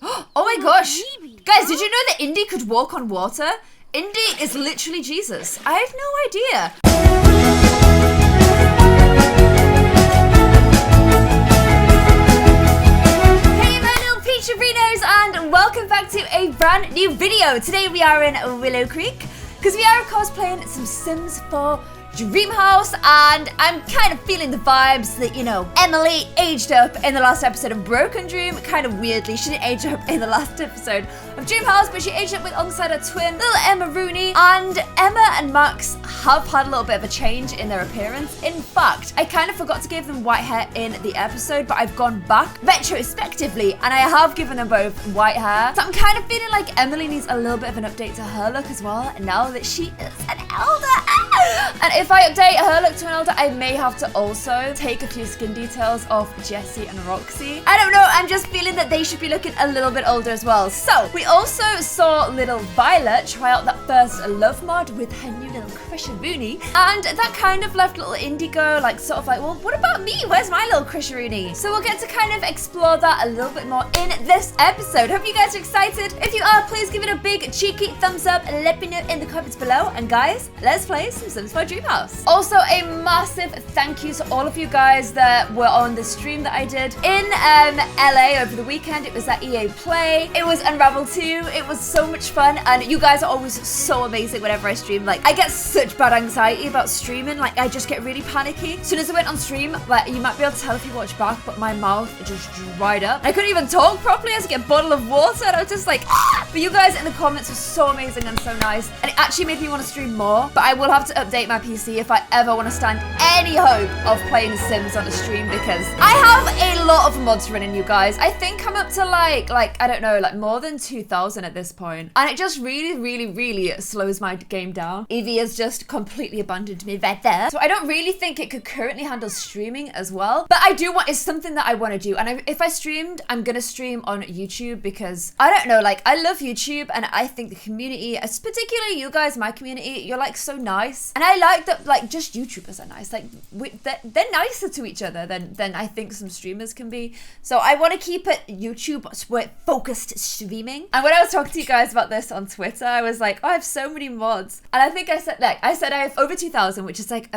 Oh my gosh. Guys, did you know that Indy could walk on water? Indy is literally Jesus. I had no idea. Hey my little peacherinos, and welcome back to a brand new video. Today we are in Willow Creek because we are of course playing some Sims 4 Dreamhouse, and I'm kind of feeling the vibes that, you know, Emily aged up in the last episode of Broken Dream, kind of weirdly. She didn't age up in the last episode of Dreamhouse, but she aged up alongside her twin, little Emma Rooney, and Emma and Max have had a little bit of a change in their appearance. In fact, I kind of forgot to give them white hair in the episode, but I've gone back retrospectively, and I have given them both white hair. So I'm kind of feeling like Emily needs a little bit of an update to her look as well, now that she is an elder. And if I update her look to an elder, I may have to also take a few skin details off Jessie and Roxy. I don't know, I'm just feeling that they should be looking a little bit older as well. So, we also saw little Violet try out that first love mod with her new little crush Rooney. And that kind of left little Indigo like sort of like, well, what about me? Where's my little crush Rooney? So we'll get to kind of explore that a little bit more in this episode. Hope you guys are excited. If you are, please give it a big cheeky thumbs up and let me know in the comments below. And guys, let's play some Sims 4 Dreamhouse. Also, a massive thank you to all of you guys that were on the stream that I did in LA over the weekend. It was at EA Play. It was Unravel 2. It was so much fun, and you guys are always so amazing whenever I stream. Like, I get such bad anxiety about streaming. Like, I just get really panicky. As soon as I went on stream, like, you might be able to tell if you watch back, but my mouth just dried up. I couldn't even talk properly. I had to get a bottle of water, and I was just like, ah! But you guys in the comments were so amazing and so nice, and it actually made me want to stream more. But I will have to update my PC if I ever want to stand any hope of playing Sims on a stream, because I have a lot of mods running, you guys. I think I'm up to like I don't know, like more than 2,000 at this point, and it just really slows my game down. Evie has just completely abandoned me right there, so I don't really think it could currently handle streaming as well. But I do want, it's something that I want to do, and if I streamed, I'm gonna stream on YouTube, because I don't know, like, I love YouTube, and I think the community, particularly you guys, my community, you're like so nice, and I like that, like, just YouTubers are nice. Like, they're nicer to each other than I think some streamers can be. So I want to keep it YouTube focused streaming. And when I was talking to you guys about this on Twitter, I was like, oh, I have so many mods, and I think I said I have over 2,000, which is like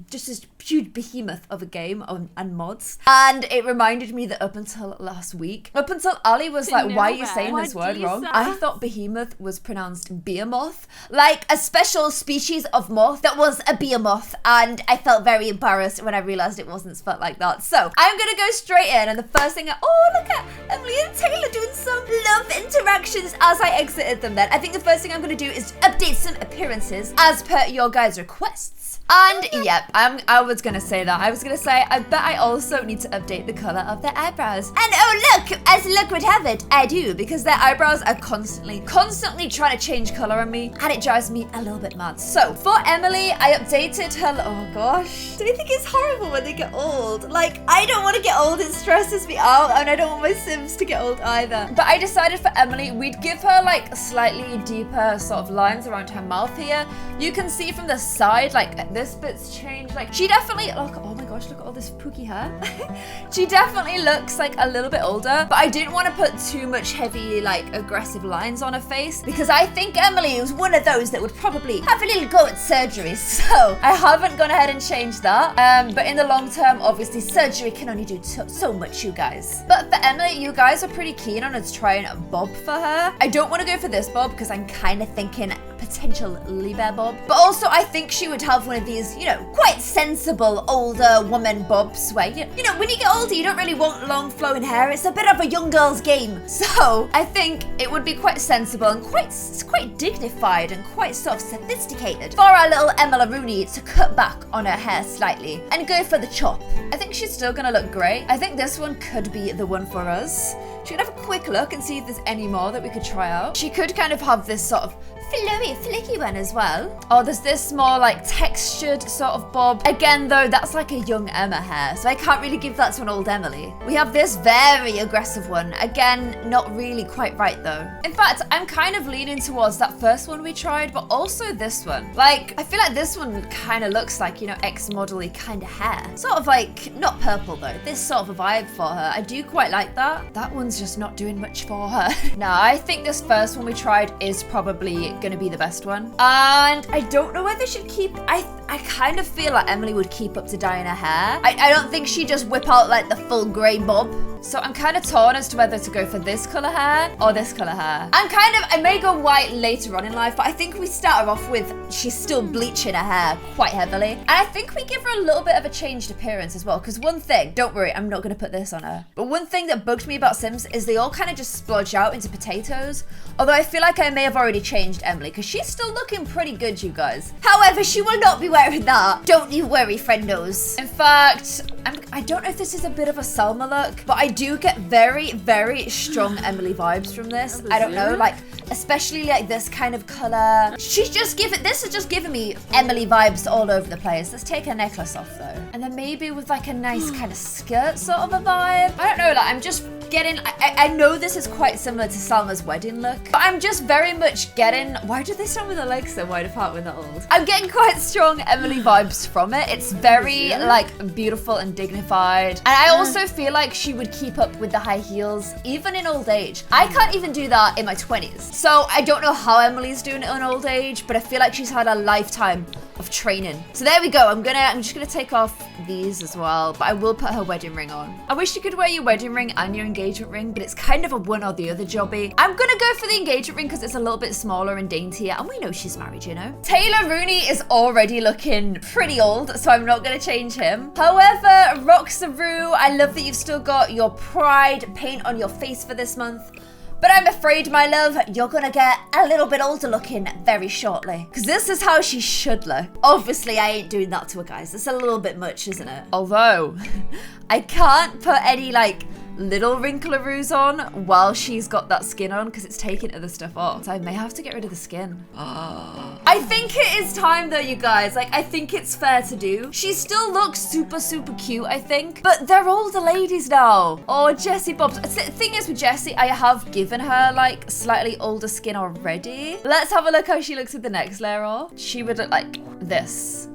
just this huge behemoth of a game and mods. And it reminded me that up until last week, up until Ali was like, why are you saying this word wrong? I thought behemoth was pronounced behemoth, like a special species of moth that was a behemoth, and I felt very embarrassed when I realized it wasn't spelled like that. So I'm gonna go straight in, and the first thing look at Emily and Taylor doing some love interactions as I exited them. Then I think the first thing I'm gonna do is update some appearances as per your guys' requests. And yeah, I was gonna say that. I was gonna say, I bet I also need to update the color of their eyebrows. And oh look, as luck would have it, I do, because their eyebrows are constantly trying to change color on me, and it drives me a little bit mad. So for Emily, I updated her. Oh gosh, do you think it's horrible when they get old? Like, I don't want to get old. It stresses me out, and I don't want my Sims to get old either. But I decided for Emily, we'd give her like slightly deeper sort of lines around her mouth here. You can see from the side, like, this bit's changed. Like, she definitely, look, oh my gosh, look at all this pooky hair. She definitely looks like a little bit older, but I didn't want to put too much heavy, like, aggressive lines on her face, because I think Emily was one of those that would probably have a little go at surgery. So I haven't gone ahead and changed that. But in the long term, obviously, surgery can only do so much, you guys. But for Emily, you guys are pretty keen on us trying a bob for her. I don't want to go for this bob because I'm kind of thinking potential Liebherr bob. But also, I think she would have one of these, you know, quite sensible older woman bobs where, you know, when you get older, you don't really want long flowing hair. It's a bit of a young girl's game. So I think it would be quite sensible and quite dignified and quite sort of sophisticated for our little Emma Rooney to cut back on her hair slightly and go for the chop. I think she's still gonna look great. I think this one could be the one for us. She could have a quick look and see if there's any more that we could try out. She could kind of have this sort of flowy, flicky one as well. Oh, there's this more like textured sort of bob. Again, though, that's like a young Emma hair, so I can't really give that to an old Emily. We have this very aggressive one. Again, not really quite right though. In fact, I'm kind of leaning towards that first one we tried, but also this one. Like, I feel like this one kind of looks like, you know, ex-model-y kind of hair. Sort of like, not purple though, this sort of a vibe for her. I do quite like that. That one's just not doing much for her. No, I think this first one we tried is probably gonna be the best one. And I don't know whether she'd keep, I kind of feel like Emily would keep up to dyeing her hair. I don't think she'd just whip out like the full grey bob. So I'm kind of torn as to whether to go for this colour hair or this colour hair. I may go white later on in life, but I think we start her off with, she's still bleaching her hair quite heavily. And I think we give her a little bit of a changed appearance as well. Because one thing, don't worry, I'm not going to put this on her. But one thing that bugged me about Sims is they all kind of just splodge out into potatoes. Although I feel like I may have already changed Emily because she's still looking pretty good, you guys. However, she will not be wearing that. Don't you worry, friendos. In fact, I don't know if this is a bit of a Selma look, but I do get very, very strong Emily vibes from this. I don't know, like, especially like this kind of color. This is just giving me Emily vibes all over the place. Let's take her necklace off though. And then maybe with like a nice kind of skirt sort of a vibe. I don't know, like I'm just getting, I know this is quite similar to Salma's wedding look, but I'm just very much getting, why do they stand with their legs so wide apart when they're old? I'm getting quite strong Emily vibes from it. It's very like beautiful and dignified. And I also feel like she would keep up with the high heels, even in old age. I can't even do that in my 20s. So I don't know how Emily's doing it in old age, but I feel like she's had a lifetime of training. So there we go. I'm just gonna take off these as well, but I will put her wedding ring on. I wish you could wear your wedding ring and your engagement ring, but it's kind of a one or the other jobby. I'm gonna go for the engagement ring because it's a little bit smaller and daintier, and we know she's married, you know. Taylor Rooney is already looking pretty old, so I'm not gonna change him. However, Roxaroo, I love that you've still got your pride paint on your face for this month. But I'm afraid, my love, you're gonna get a little bit older looking very shortly. Because this is how she should look. Obviously, I ain't doing that to her, guys. It's a little bit much, isn't it? Although, I can't put any, like, little wrinkleroos on while she's got that skin on because it's taking other stuff off. So I may have to get rid of the skin. I think it is time though, you guys. Like, I think it's fair to do. She still looks super, super cute, I think. But they're older ladies now. Oh, Jessie Bobs. The thing is with Jessie, I have given her like slightly older skin already. Let's have a look how she looks with the next layer off. She would look like this.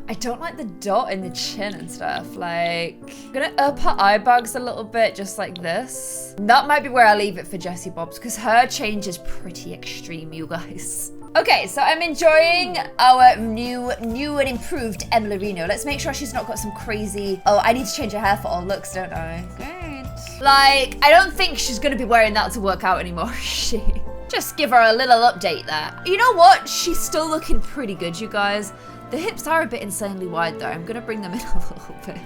I don't like the dot in the chin and stuff. Like, I'm gonna up her eye bags a little bit, just like this. That might be where I leave it for Jessie Bobs, because her change is pretty extreme, you guys. Okay, so I'm enjoying our new and improved Emily Reno. Let's make sure she's not got some crazy... Oh, I need to change her hair for all looks, don't I? Great. Like, I don't think she's gonna be wearing that to work out anymore, is she? Just give her a little update there. You know what? She's still looking pretty good, you guys. The hips are a bit insanely wide though. I'm gonna bring them in a little bit.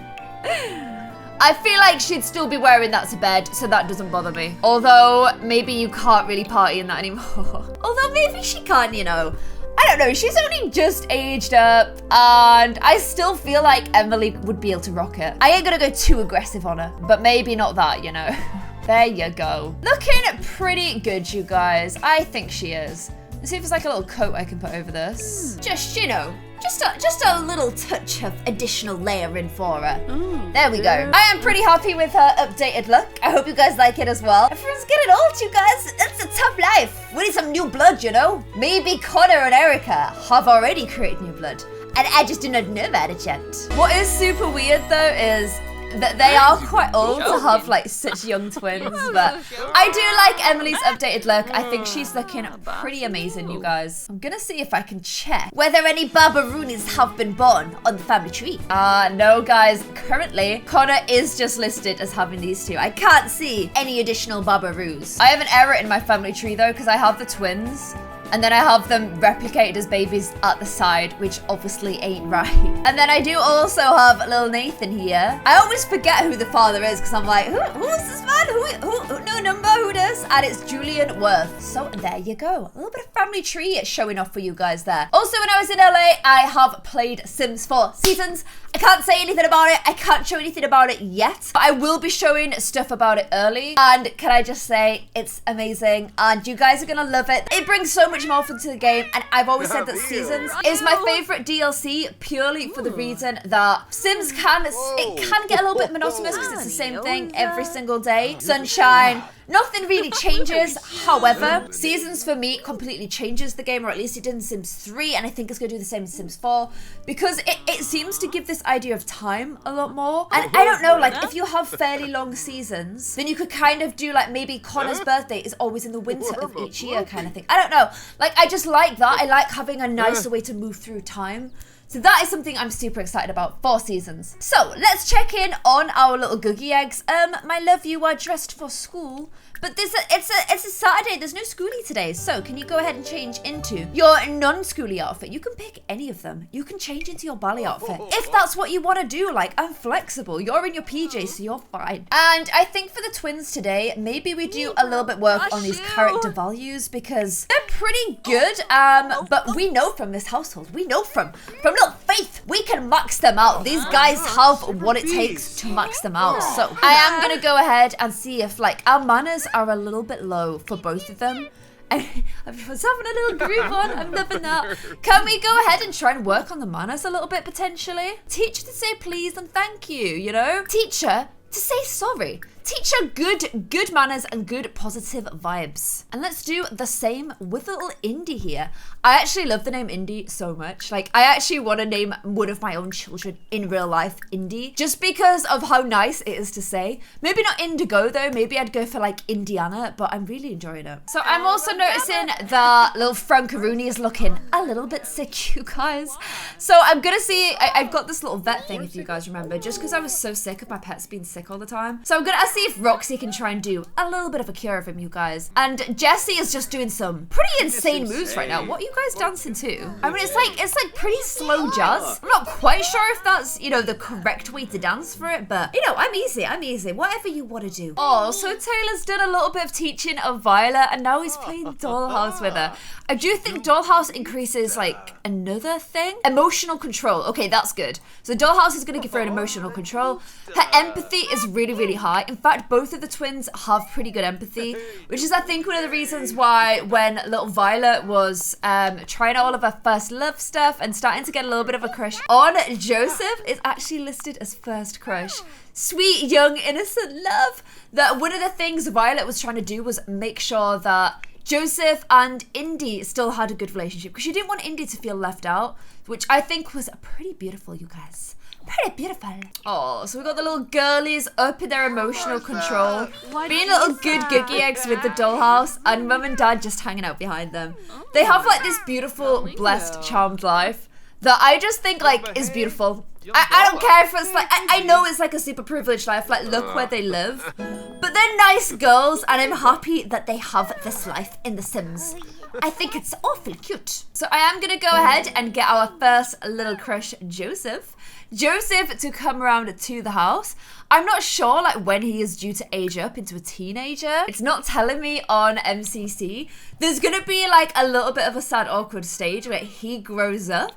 I feel like she'd still be wearing that to bed, so that doesn't bother me. Although, maybe you can't really party in that anymore. Although maybe she can, you know. I don't know, she's only just aged up, and I still feel like Emily would be able to rock it. I ain't gonna go too aggressive on her, but maybe not that, you know. There you go. Looking pretty good, you guys. I think she is. Let's see if there's like a little coat I can put over this. Just, you know, just a little touch of additional layering for her. There we go. I am pretty happy with her updated look. I hope you guys like it as well. Everyone's getting old, you guys. It's a tough life. We need some new blood, you know. Maybe Connor and Erica have already created new blood, and I just do not know about it yet. What is super weird though is that they are quite old to have like such young twins, but I do like Emily's updated look. I think she's looking pretty amazing, you guys. I'm gonna see if I can check whether any Barbaroonies have been born on the family tree. No guys, currently Connor is just listed as having these two. I can't see any additional Barbaroos. I have an error in my family tree though, because I have the twins and then I have them replicated as babies at the side, which obviously ain't right. And then I do also have little Nathan here. I always forget who the father is because I'm like, who is this man? Who no number? Who this? Thomas, and it's Julian Worth. So there you go. A little bit of family tree showing off for you guys there. Also, when I was in LA, I have played Sims 4 Seasons. I can't say anything about it. I can't show anything about it yet, but I will be showing stuff about it early. And can I just say, it's amazing, and you guys are gonna love it. It brings so much more fun to the game, and I've always said that Seasons is my favorite DLC purely for the reason that Sims can get a little bit monotonous because it's the same thing every single day. Sunshine, nothing really changes. However, Seasons for me completely changes the game, or at least it did in Sims 3, and I think it's going to do the same in Sims 4 because it seems to give this idea of time a lot more. And I don't know, like if you have fairly long seasons, then you could kind of do like maybe Connor's birthday is always in the winter of each year kind of thing. I don't know. Like I just like that. I like having a nicer way to move through time. So that is something I'm super excited about for Seasons. So let's check in on our little Googie eggs. My love, you are dressed for school, but it's a Saturday. There's no schoolie today. So can you go ahead and change into your non-schoolie outfit? You can pick any of them. You can change into your ballet outfit if that's what you want to do. Like, I'm flexible. You're in your PJs, so you're fine. And I think for the twins today, maybe we do a little bit work on these character values because they're pretty good. But we know from this household, we know from little Faith, we can max them out. These guys have what it takes to max them out. So I am gonna go ahead and see if like our manners are a little bit low for both of them. I was having a little groove on. I'm loving that. Can we go ahead and try and work on the manners a little bit potentially? Teacher to say please and thank you, you know? Teacher to say sorry. Teacher, good manners and good positive vibes. And let's do the same with little Indy here. I actually love the name Indy so much. Like, I actually want to name one of my own children in real life Indy, just because of how nice it is to say. Maybe not Indigo though, maybe I'd go for like Indiana, but I'm really enjoying it. So I'm also noticing that little Frankaroonie is looking a little bit sick, you guys. So I'm gonna see, I've got this little vet thing if you guys remember, just because I was so sick of my pets being sick all the time. So I'm gonna see if Roxy can try and do a little bit of a cure of him, you guys. And Jessie is just doing some pretty insane moves right now. What are you guys dancing to? I mean, it's like pretty slow jazz. I'm not quite sure if that's, you know, the correct way to dance for it, but, you know, I'm easy. Whatever you want to do. Oh, so Taylor's done a little bit of teaching of Violet, and now he's playing Dollhouse with her. I do think Dollhouse increases, like, another thing. Emotional control. Okay, that's good. So Dollhouse is going to give her an emotional control. Her empathy is really, really high. In fact, both of the twins have pretty good empathy, which is, I think, one of the reasons why when little Violet was trying out all of her first love stuff and starting to get a little bit of a crush on Joseph, it's actually listed as first crush. Sweet, young, innocent love. That one of the things Violet was trying to do was make sure that Joseph and Indy still had a good relationship because she didn't want Indy to feel left out, which I think was pretty beautiful, you guys. Pretty beautiful. Oh, so we got the little girlies up in their emotional control, being little good Googie eggs with the Dollhouse, and mum and dad just hanging out behind them. They have like this beautiful, blessed, charmed life that I just think like is beautiful. I don't care if it's like, I know it's like a super privileged life, like look where they live, but they're nice girls and I'm happy that they have this life in The Sims. I think it's awfully cute. So I am gonna go ahead and get our first little crush, Joseph, to come around to the house. I'm not sure like when he is due to age up into a teenager. It's not telling me on MCC. There's gonna be like a little bit of a sad, awkward stage where he grows up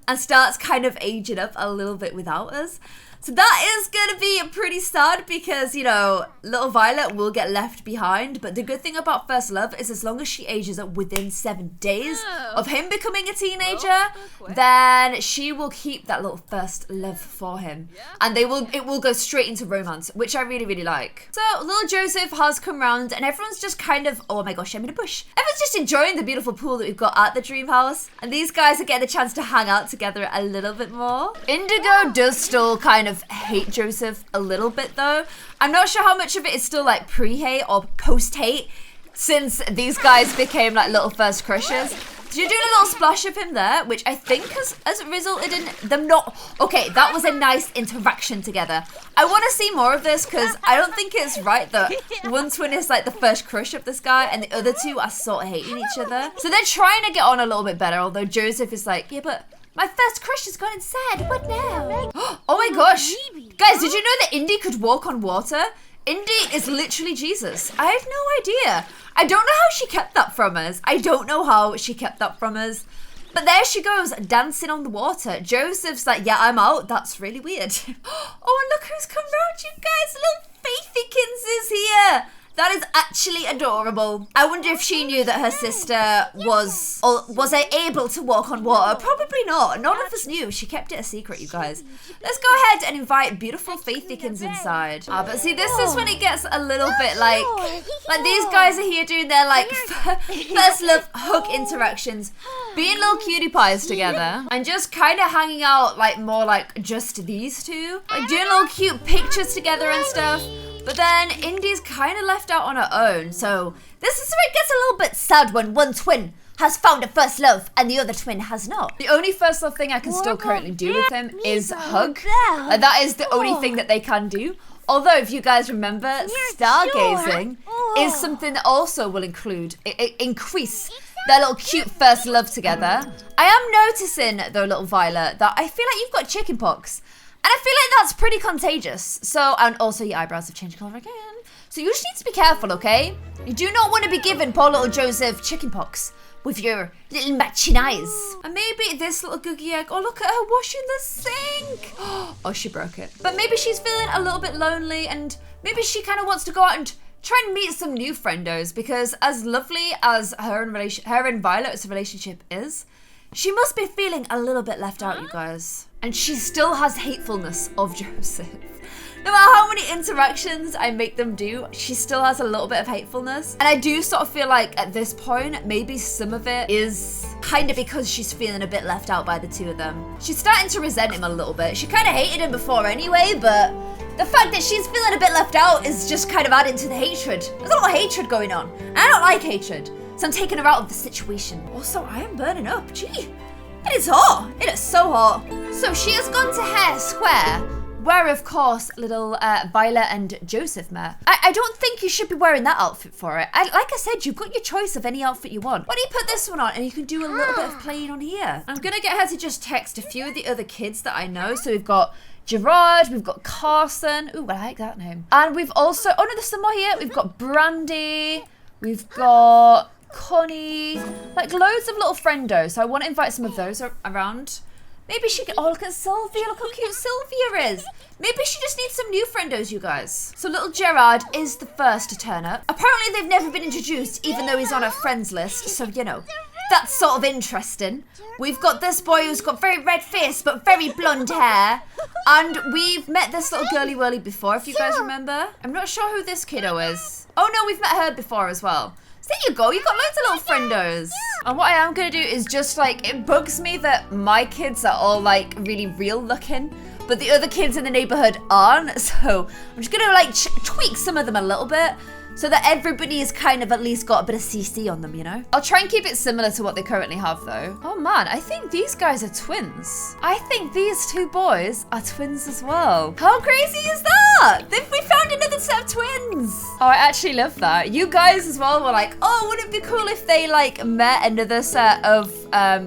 and starts kind of aging up a little bit without us. So that is going to be pretty sad because, you know, little Violet will get left behind. But the good thing about First Love is as long as she ages up within 7 days of him becoming a teenager, then she will keep that little first love for him. And it will go straight into romance, which I really, really like. So little Joseph has come round and everyone's just kind of, oh my gosh, I'm in a bush. Everyone's just enjoying the beautiful pool that we've got at the dream house. And these guys are getting a chance to hang out together a little bit more. Indigo does still kind of hate Joseph a little bit though. I'm not sure how much of it is still like pre-hate or post-hate since these guys became like little first crushes. So you're doing a little splash of him there, which I think has resulted in them not... Okay, that was a nice interaction together. I want to see more of this because I don't think it's right that one twin is like the first crush of this guy and the other two are sort of hating each other. So they're trying to get on a little bit better, although Joseph is like, yeah, but my first crush has gone inside. What now? Oh my gosh. Guys, did you know that Indy could walk on water? Indy is literally Jesus. I have no idea. I don't know how she kept that from us. But there she goes, dancing on the water. Joseph's like, yeah, I'm out. That's really weird. Oh, and look who's come round, you guys. Little Faithykins is here. That is actually adorable. I wonder if she knew that her sister was able to walk on water. Probably not. None of us knew. She kept it a secret, you guys. Let's go ahead and invite beautiful Faithykins inside. But see, this is when it gets a little bit like these guys are here doing their like first love hug interactions, being little cutie pies together, and just kind of hanging out like more like just these two, like doing little cute pictures together and stuff. But then Indy's kind of left out on her own, so this is where it gets a little bit sad when one twin has found a first love and the other twin has not. The only first love thing I can still currently do with him is hug. That is the only thing that they can do. Although, if you guys remember, stargazing is something that also will increase their little cute first love together. I am noticing, though, little Violet, that I feel like you've got chickenpox. And I feel like that's pretty contagious. So, and also your eyebrows have changed colour again. So you just need to be careful, okay? You do not want to be giving poor little Joseph chickenpox with your little matching eyes. And maybe this little googie egg, oh, look at her washing the sink. Oh, she broke it. But maybe she's feeling a little bit lonely and maybe she kind of wants to go out and try and meet some new friendos, because as lovely as her and Violet's relationship is, she must be feeling a little bit left out, you guys. And she still has hatefulness of Joseph. No matter how many interactions I make them do, she still has a little bit of hatefulness. And I do sort of feel like at this point, maybe some of it is kind of because she's feeling a bit left out by the two of them. She's starting to resent him a little bit. She kind of hated him before anyway, but the fact that she's feeling a bit left out is just kind of adding to the hatred. There's a lot of hatred going on. And I don't like hatred, so I'm taking her out of the situation. Also, I am burning up. Gee. It is hot. It is so hot. So she has gone to Hare Square, where, of course, little Violet and Joseph met. I don't think you should be wearing that outfit for it. Like I said, you've got your choice of any outfit you want. Why don't you put this one on and you can do a little bit of playing on here. I'm going to get her to just text a few of the other kids that I know. So we've got Gerard, we've got Carson. Ooh, I like that name. And we've also, oh no, there's some more here. We've got Brandy. We've got Connie, like loads of little friendos. So I want to invite some of those around. Maybe she can, oh look at Sylvia, look how cute Sylvia is. Maybe she just needs some new friendos, you guys. So little Gerard is the first to turn up. Apparently they've never been introduced, even though he's on a friends list. So, you know, that's sort of interesting. We've got this boy who's got very red face, but very blonde hair. And we've met this little girly whirly before, if you guys remember. I'm not sure who this kiddo is. Oh no, we've met her before as well. So there you go, you've got loads of little friendos. And what I am gonna do is just like, it bugs me that my kids are all like really real looking, but the other kids in the neighborhood aren't. So I'm just gonna like tweak some of them a little bit so that everybody's kind of at least got a bit of CC on them, you know? I'll try and keep it similar to what they currently have though. Oh man, I think these guys are twins. I think these two boys are twins as well. How crazy is that? We found another set of twins. Oh, I actually love that. You guys as well were like, oh, wouldn't it be cool if they like met another set of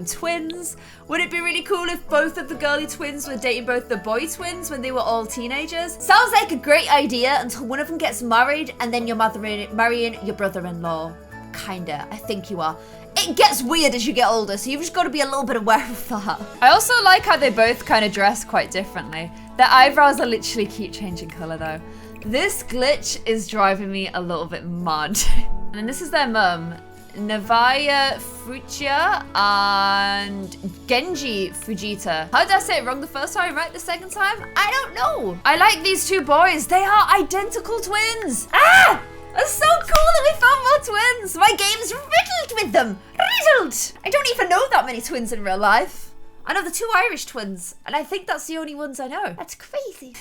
twins? Would it be really cool if both of the girly twins were dating both the boy twins when they were all teenagers? Sounds like a great idea until one of them gets married and then you're marrying your brother-in-law. Kinda, I think you are. It gets weird as you get older, so you've just got to be a little bit aware of that. I also like how they both kind of dress quite differently. Their eyebrows are literally keep changing color though. This glitch is driving me a little bit mad. And then this is their mum. Navaya Fujiya and Genji Fujita. How did I say it wrong the first time, right the second time? I don't know. I like these two boys. They are identical twins. Ah! That's so cool that we found more twins. My game's riddled with them. Riddled. I don't even know that many twins in real life. I know the two Irish twins, and I think that's the only ones I know. That's crazy.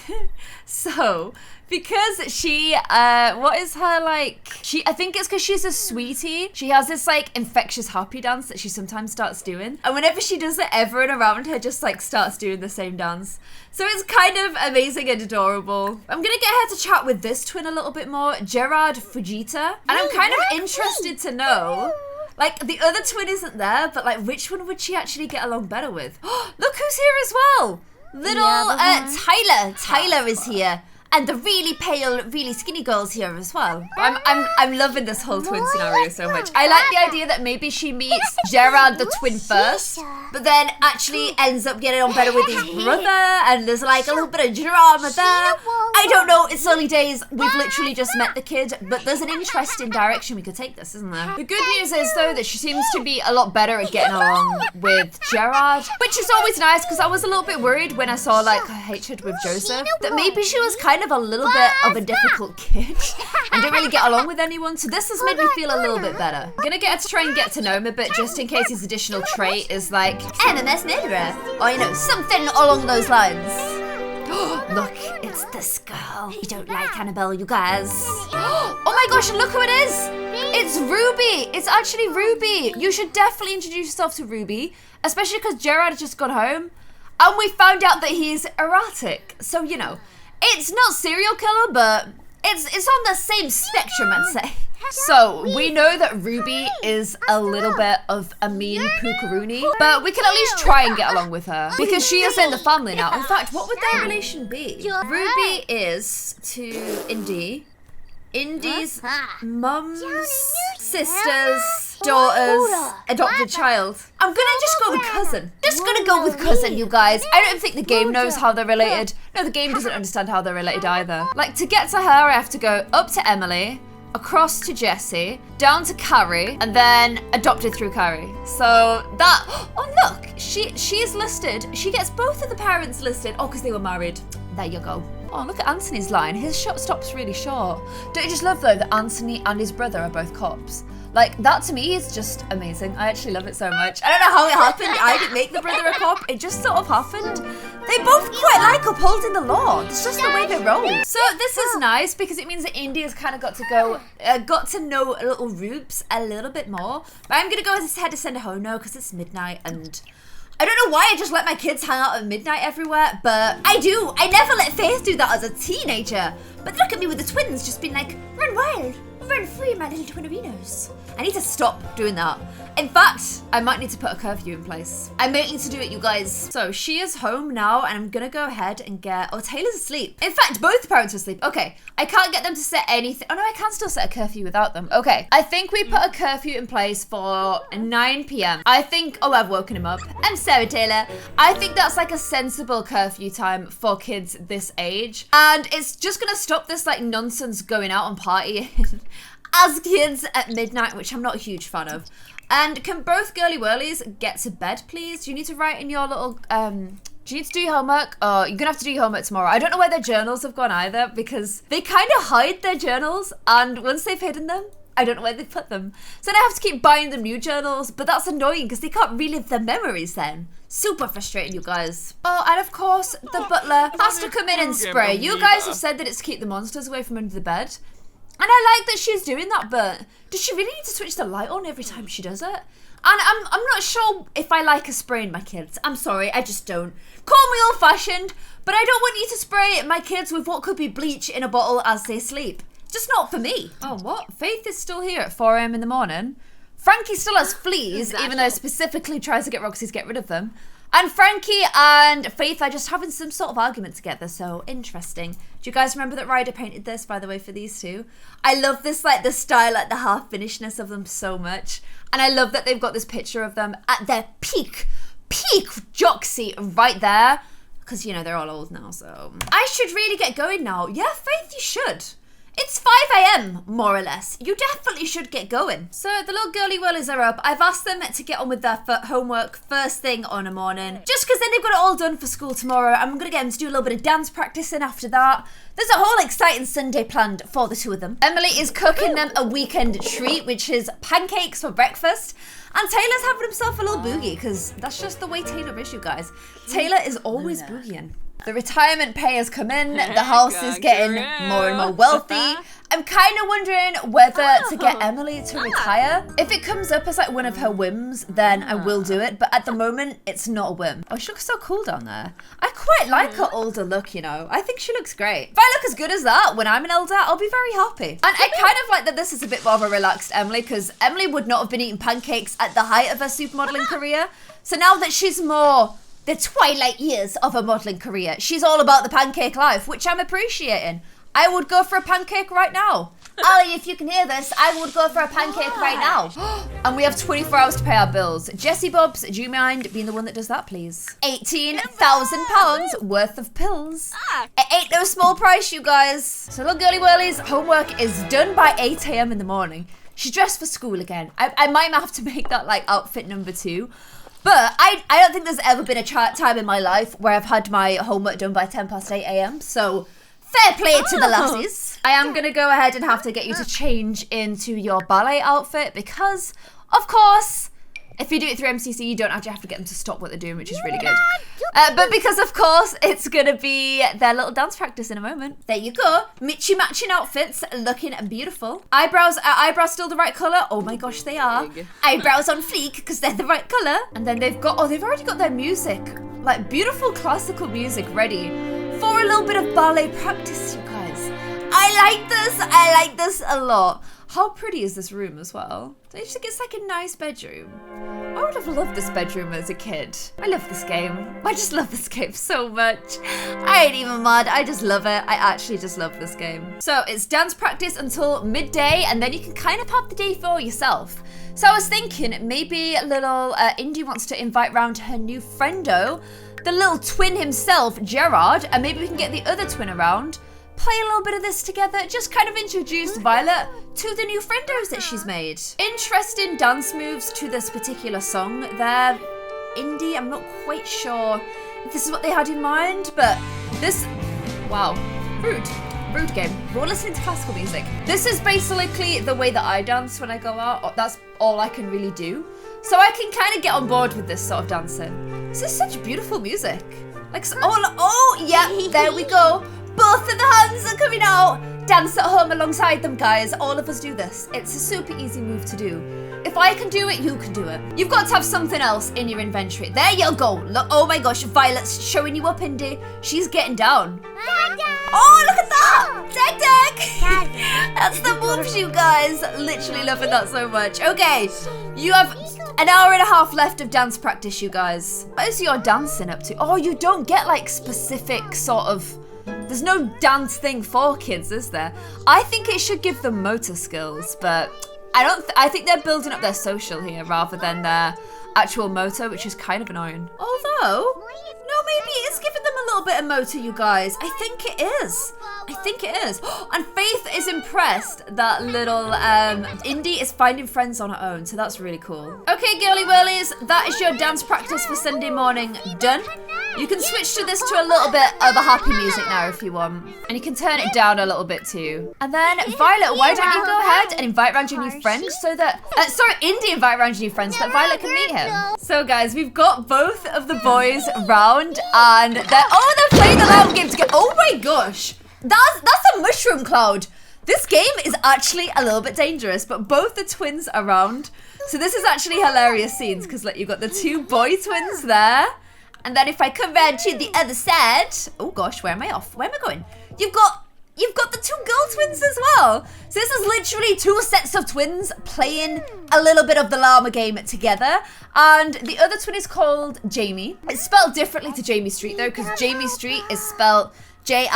So, because she, what is her like? I think it's because she's a sweetie. She has this like infectious happy dance that she sometimes starts doing. And whenever she does it, everyone around her just like starts doing the same dance. So it's kind of amazing and adorable. I'm gonna get her to chat with this twin a little bit more, Gerard Fujita. And I'm kind of interested to know, like, the other twin isn't there, but like, which one would she actually get along better with? Look who's here as well! Little Tyler. Tyler is here. and the really pale, really skinny girls here as well. I'm loving this whole twin scenario so much. I like the idea that maybe she meets Gerard the twin first, but then actually ends up getting on better with his brother, and there's like a little bit of drama there. I don't know, it's early days. We've literally just met the kid, but there's an interesting direction we could take this, isn't there? The good news is though that she seems to be a lot better at getting along with Gerard, which is always nice, because I was a little bit worried when I saw like her hatred with Joseph, that maybe she was kind of a little bit of a difficult kid and didn't really get along with anyone, so this has made me feel a little bit better. I'm gonna get her to try and get to know him a bit, just in case his additional trait is like MMS murderer, or you know, something along those lines. Look, it's this girl. You don't like Annabelle, you guys. Oh my gosh, look who it is. It's Ruby. It's actually Ruby. You should definitely introduce yourself to Ruby, especially because Gerard has just got home and we found out that he's erratic. So, you know, it's not serial killer, but it's on the same spectrum, I'd say. So, we know that Ruby is a little bit of a mean pookaroony, but we can at least try and get along with her, because she is in the family now. In fact, what would their relation be? Ruby is to Indy's mum's sister's daughter's adopted child. I'm gonna just go with cousin. Just gonna go with cousin, you guys. I don't think the game knows how they're related. No, the game doesn't understand how they're related either. Like, to get to her, I have to go up to Emily, across to Jessie, down to Carrie, and then adopted through Carrie. So that, oh look, she's listed. She gets both of the parents listed. Oh, because they were married. There you go. Oh, look at Anthony's line. His shot stops really short. Don't you just love though that Anthony and his brother are both cops? Like, that to me is just amazing. I actually love it so much. I don't know how it happened. I didn't make the brother a cop. It just sort of happened. They both quite like upholding the law. It's just the way they roll. So this is nice because it means that Indy has kind of got to know little Rubes a little bit more. But I'm going to go ahead to send her home now because it's midnight and I don't know why I just let my kids hang out at midnight everywhere, but I do. I never let Faith do that as a teenager. But look at me with the twins just being like, run wild, run free, my little twinerinos. I need to stop doing that. In fact, I might need to put a curfew in place. I might need to do it, you guys. So she is home now and I'm gonna go ahead and get, oh, Taylor's asleep. In fact, both the parents are asleep. Okay, I can't get them to set anything. Oh no, I can still set a curfew without them. Okay, I think we put a curfew in place for 9 p.m. I think, oh, I've woken him up. I'm sorry, Taylor. I think that's like a sensible curfew time for kids this age. And it's just gonna stop this like nonsense going out and partying as kids at midnight, which I'm not a huge fan of. And can both girly whirlies get to bed, please? Do you need to write in your little, do you need to do your homework? Oh, you're gonna have to do your homework tomorrow. I don't know where their journals have gone either because they kind of hide their journals and once they've hidden them, I don't know where they put them. So then I have to keep buying them new journals, but that's annoying because they can't relive their memories then. Super frustrating, you guys. Oh, and of course, the butler has to come in and spray. You guys have said that it's to keep the monsters away from under the bed. And I like that she's doing that, but does she really need to switch the light on every time she does it? And I'm not sure if I like a spraying my kids. I'm sorry, I just don't. Call me old-fashioned, but I don't want you to spray my kids with what could be bleach in a bottle as they sleep. Just not for me. Oh, what? Faith is still here at 4 a.m. in the morning. Frankie still has fleas, even though specifically tries to get Roxy to get rid of them. And Frankie and Faith are just having some sort of argument together, so interesting. Do you guys remember that Ryder painted this, by the way, for these two? I love this, like, the style, like, the half-finishedness of them so much. And I love that they've got this picture of them at their peak jocksy right there. Because, you know, they're all old now, so I should really get going now. Yeah, Faith, you should. It's 5 a.m, more or less. You definitely should get going. So the little girly whirlies are up. I've asked them to get on with their homework first thing on a morning. Just because then they've got it all done for school tomorrow. I'm going to get them to do a little bit of dance practicing after that. There's a whole exciting Sunday planned for the two of them. Emily is cooking them a weekend treat, which is pancakes for breakfast. And Taylor's having himself a little boogie, because that's just the way Taylor is, you guys. Taylor is always boogieing. The retirement pay has come in, the house is getting more and more wealthy. I'm kind of wondering whether to get Emily to retire. If it comes up as like one of her whims, then I will do it. But at the moment, it's not a whim. Oh, she looks so cool down there. I quite like her older look, you know. I think she looks great. If I look as good as that when I'm an elder, I'll be very happy. And I kind of like that this is a bit more of a relaxed Emily, because Emily would not have been eating pancakes at the height of her supermodeling career. So now that she's more the twilight years of her modelling career. She's all about the pancake life, which I'm appreciating. I would go for a pancake right now. Ali, if you can hear this, I would go for a pancake right now. And we have 24 hours to pay our bills. Jessie Bobs, do you mind being the one that does that, please? £18,000 worth of pills. It ain't no small price, you guys. So look, girly whirlies, homework is done by 8 a.m. in the morning. She's dressed for school again. I might have to make that like outfit number 2. But I don't think there's ever been a time in my life where I've had my homework done by 10 past 8 a.m. So fair play to the lassies. I am going to go ahead and have to get you to change into your ballet outfit because, of course, if you do it through MCC, you don't actually have to get them to stop what they're doing, which is really good. But because, of course, it's going to be their little dance practice in a moment. There you go. Mitchy matching outfits, looking beautiful. Eyebrows, are eyebrows still the right colour? Oh my gosh, they are. Eyebrows on fleek because they're the right colour. And then they've already got their music, like beautiful classical music ready for a little bit of ballet practice, you guys. I like this a lot. How pretty is this room as well? Don't you think it's like a nice bedroom? I would have loved this bedroom as a kid. I love this game. I just love this game so much. I ain't even mad. I just love it. I actually just love this game. So it's dance practice until midday, and then you can kind of have the day for yourself. So I was thinking maybe little Indy wants to invite round her new friendo, the little twin himself, Gerard, and maybe we can get the other twin around, play a little bit of this together, just kind of introduce Violet to the new friendos that she's made. Interesting dance moves to this particular song there. Indy, I'm not quite sure if this is what they had in mind, but this, wow, rude game. We're listening to classical music. This is basically the way that I dance when I go out. That's all I can really do. So I can kind of get on board with this sort of dancing. This is such beautiful music. Like, oh, yeah, there we go. Both of the hands are coming out. Dance at home alongside them, guys. All of us do this. It's a super easy move to do. If I can do it, you can do it. You've got to have something else in your inventory. There you go. Look, oh my gosh, Violet's showing you up, Indy. She's getting down. Oh, look at that. Deck. That's the moves, you guys. Literally loving that so much. Okay, you have an hour and a half left of dance practice, you guys. What is your dancing up to? Oh, you don't get like specific sort of... There's no dance thing for kids, is there? I think it should give them motor skills, but I think they're building up their social here rather than their actual motor, which is kind of annoying. Although, no, maybe it's giving them a little bit of motor, you guys. I think it is. And Faith is impressed that little Indy is finding friends on her own, so that's really cool. Okay, girly whirlies, that is your dance practice for Sunday morning done. You can switch to this to a little bit of a happy music now if you want. And you can turn it down a little bit too. And then, Violet, why don't you go ahead and invite around your new friend so that... Indy, invite around your new friend so that Violet can meet him. So, guys, we've got both of the boys round and they're playing the loud game together. Oh my gosh. That's a mushroom cloud. This game is actually a little bit dangerous, but both the twins are around. So this is actually hilarious scenes because, like, you've got the two boy twins there. And then if I come round to the other side, oh gosh, where am I off? Where am I going? You've got the two girl twins as well. So this is literally two sets of twins playing a little bit of the llama game together. And the other twin is called Jamie. It's spelled differently to Jamie Street though, because Jamie Street is spelled Jaime,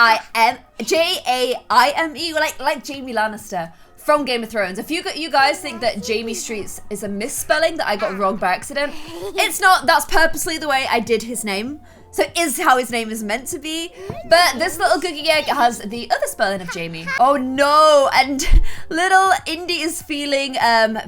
like Jamie Lannister from Game of Thrones. If you guys think that Jamie Street is a misspelling that I got wrong by accident, it's not. That's purposely the way I did his name. So it is how his name is meant to be. But this little cookie egg has the other spelling of Jamie. Oh no, and little Indy is feeling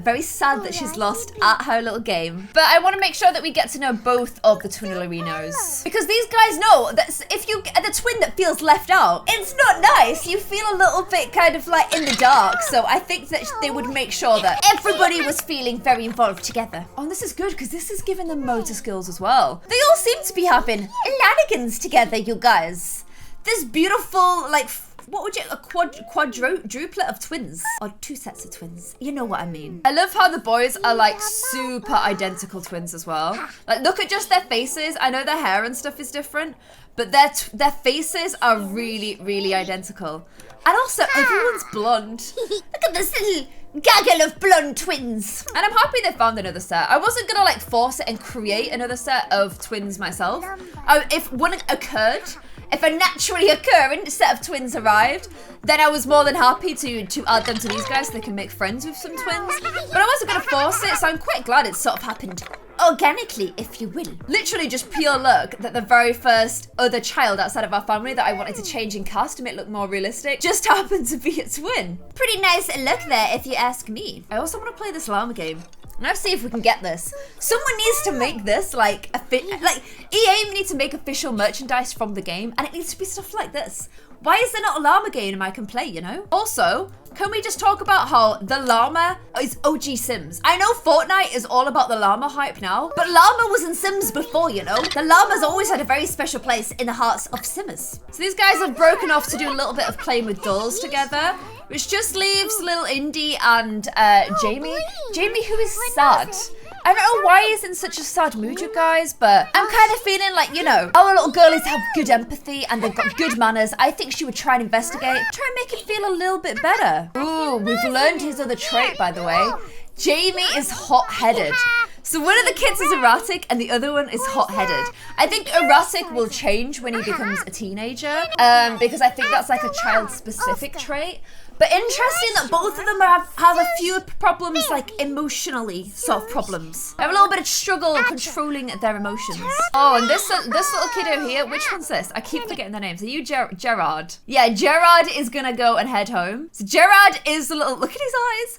very sad that she's lost at her little game. But I want to make sure that we get to know both of the twinillerinos. Because these guys know that if you are the twin that feels left out, it's not nice. You feel a little bit kind of like in the dark. So I think that they would make sure that everybody was feeling very involved together. Oh, and this is good because this is giving them motor skills as well. They all seem to be having shenanigans together, you guys. This beautiful, like, what would you, a quadruplet of twins, or two sets of twins, you know what I mean. I love how the boys are like super identical twins as well. Like, look at just their faces. I know their hair and stuff is different, but their faces are really, really identical. And also, everyone's blonde. Look at this little gaggle of blonde twins. And I'm happy they found another set. I wasn't gonna like force it and create another set of twins myself. If one occurred, if a naturally occurring set of twins arrived, then I was more than happy to add them to these guys so they can make friends with some twins. But I wasn't gonna force it, so I'm quite glad it sort of happened organically, if you will. Literally just pure luck that the very first other child outside of our family that I wanted to change in cast to make it look more realistic just happened to be a twin. Pretty nice luck there, if you ask me. I also want to play this llama game. Let's see if we can get this. Someone needs to make this like EA need to make official merchandise from the game, and it needs to be stuff like this. Why is there not a llama game I can play, you know? Also, can we just talk about how the llama is OG Sims? I know Fortnite is all about the llama hype now, but llama was in Sims before, you know? The llama's always had a very special place in the hearts of Simmers. So these guys have broken off to do a little bit of playing with dolls together, which just leaves little Indy and Jamie. Jamie, who is sad. I don't know why he's in such a sad mood, you guys, but I'm kind of feeling like, you know, our little girlies have good empathy and they've got good manners. I think she would try and investigate, try and make it feel a little bit better. Ooh, we've learned his other trait, by the way. Jamie is hot-headed. So one of the kids is erratic and the other one is hot-headed. I think erratic will change when he becomes a teenager, because I think that's like a child-specific trait. But interesting that both of them have a few problems, like emotionally sort of problems. They have a little bit of struggle controlling their emotions. Oh, and this little kiddo here, which one's this? I keep forgetting their names. Are you Gerard? Yeah, Gerard is gonna go and head home. So Gerard is the little, look at his eyes.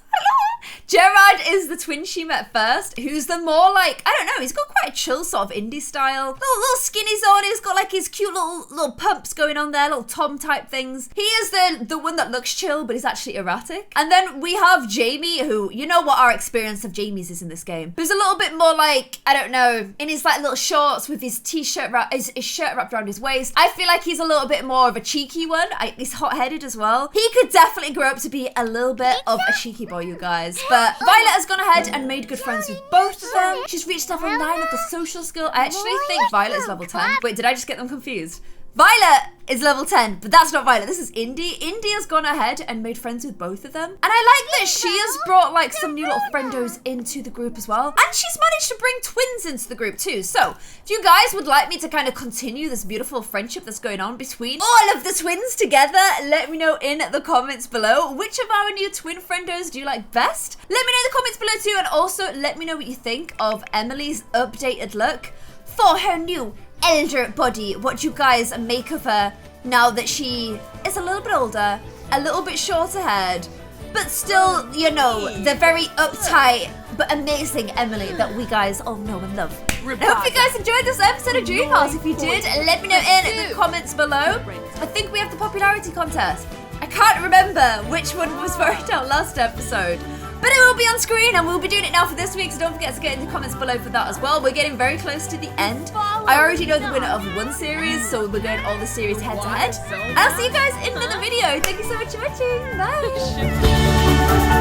Gerard is the twin she met first, who's the more like, I don't know, he's got quite a chill sort of indie style. Little skinnies on, he's got like his cute little pumps going on there, little Tom type things. He is the one that looks chill, but he's actually erratic. And then we have Jamie, who, you know what our experience of Jamie's is in this game, who's a little bit more like, I don't know, in his like little shorts with his t-shirt, his shirt wrapped around his waist. I feel like he's a little bit more of a cheeky one. He's hot-headed as well. He could definitely grow up to be a little bit of a cheeky boy, you guys. But Violet has gone ahead and made good friends with both of them. She's reached level 9 of the social skill. I actually think Violet is level 10. Wait, did I just get them confused? Violet is level 10, but that's not Violet. This is Indy. Indy has gone ahead and made friends with both of them. And I like that she has brought like some new little friendos into the group as well. And she's managed to bring twins into the group too. So if you guys would like me to kind of continue this beautiful friendship that's going on between all of the twins together, let me know in the comments below. Which of our new twin friendos do you like best? Let me know in the comments below too. And also let me know what you think of Emily's updated look for her new elder body. What do you guys make of her now that she is a little bit older, a little bit shorter haired, but still, you know, the very uptight but amazing Emily that we guys all know and love. I hope you guys enjoyed this episode of Dream House. If you did, let me know in the comments below. I think we have the popularity contest. I can't remember which one was voted out last episode, but it will be on screen and we'll be doing it now for this week, so don't forget to get in the comments below for that as well. We're getting very close to the end. I already know the winner of one series, so we're going all the series head to head. And I'll see you guys in another video. Thank you so much for watching. Bye.